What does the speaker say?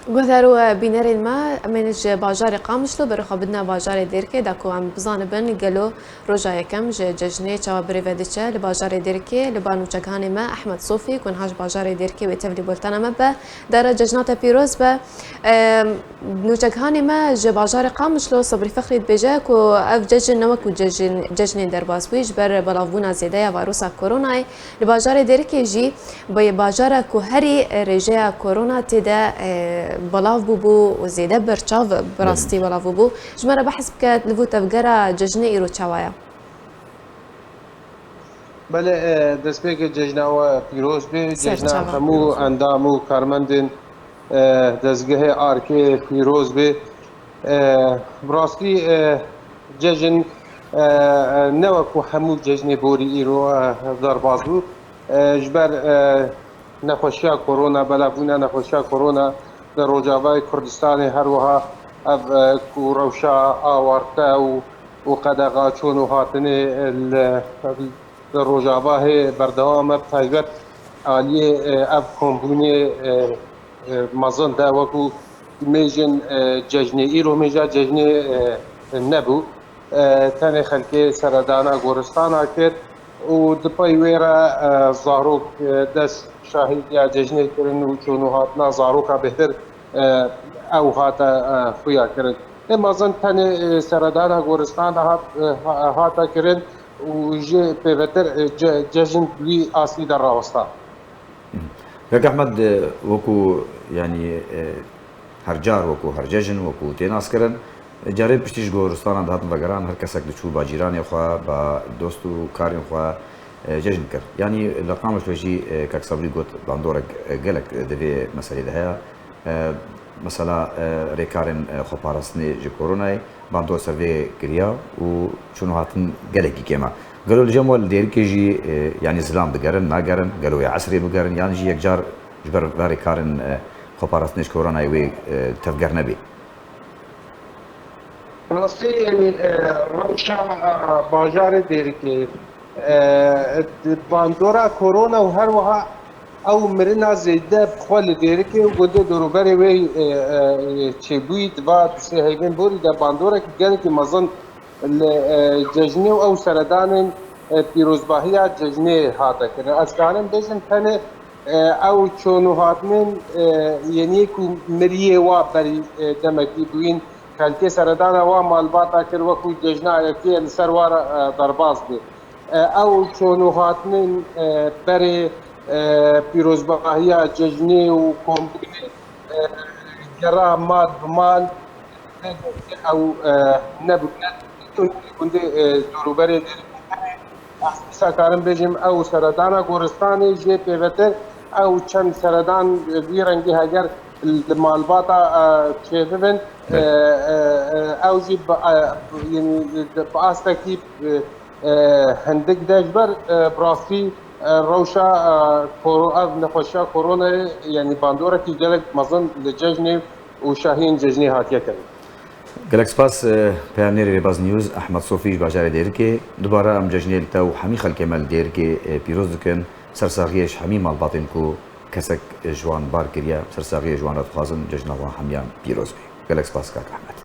گوهرو بینرین ما منج باجار قامشلو برخو بدنا باجار دیرکه داکو عم بزان بن گلو روجا یکم ججنه چوا بریودچه لباجار دیرکه لبانو چگان ما احمد صوفی کن هاش باجار دیرکه و تفلی بولتنا ما به در ججنات پیروز به نوچگان ما ج باجار قامشلو صبری فخری بجا کو اف ججن نوکو ججن در باسویج بر بلاونا زیده ویروس کرونا لباجار دیرکه جی با باجار کو هری رجا کرونا تدا بلاو بو و زیده برچاو براستی بلاو بو جمره بحسب که لفو تفجرا ججنه ایرو چوایا بله دست به که ججنه و پیروز به ججنه همو اندامو کارمندین دستگاه آرکی پیروز به براستی ججن نوکو همو ججنه بوری ایرو در بازو جبر نخوشیا کرونا بلافونا نخوشیا کرونا در روجاوای کردستان هر وها اف کوروشا آورتا و قدغا چون و هاتنه در روجاوای بردوام تایبت عالیه اف کمبونی مزن دا وکو میجن ججنه ایرو میجا ججنه نبو تاني خلقي سردانا گورستانا کرد و دپای ویرا زاروک دست شاهد یا ججنه کرن و چونو هاتنا زاروکا بهتر او هاتا خویا کرن مازن تاني سردانا گورستانا هاتا کرن و جي بهتر ججن بي اصلي در راوستا لك احمد وكو يعني هرجار وكو هرججن وكو تيناس كرن جاري پشتیش گورستان دهاتن وگران هر کسک دچو با جیرانی خوا با دوستو کارین خوا ججن کر يعني لقامش وجي كاك صبري قلت باندورك قالك دبي مسألة ده مثلا ريكارن خبارسني جي كورونا باندور سرفي كريا وشنو هاتن قالك كيما قالوا الجمول دير كيجي يعني زلام بقرن ما قرن قالوا يا عسري بقرن يعني جي يكجار جبر ريكارن خبارسني كورونا وي تفقر نبي راستی روشا باجار دیرکی باندورا کرونا و هر وها او مرنا زیده بخوال دیرکی و گوده دروبری وی چه بوید و سه هیوین بوری در باندورا که گره که مزن ججنه و او سردان پیروزباهی ججنه هاتا کرده از کانم بیشن تنه او چونو هاتمن یعنی که مریه و بری دمکی بوین کلکی سردان و مالباتا کر وکو ججنا یکی السروار درباز دی او چونو هاتنین بری پیروزباهی ججنی و کمبونی جرا مال بمال او نبود کنده دروبری دی احساسا کارم بجیم او سردان گورستانی جی پیوتر او چند سردان بیرنگی هگر المالباتا چیفن او جی يعني باستكيب هندك دجبر براسي روشا نخوشا كورونا يعني باندورا كي جلك مظن لججني وشاهين ججني هاتيا كان قالك سباس بيانيري باز نيوز احمد صوفي باجاري ديركي دوباره ام ججني تاو حمي خلك مال ديركي بيروز كان سرساغيش حمي مال باطنكو كسك جوان بار كريا سرساغي جوان رفخازن ججنا حميان بيروز بي قالك سباس كاك احمد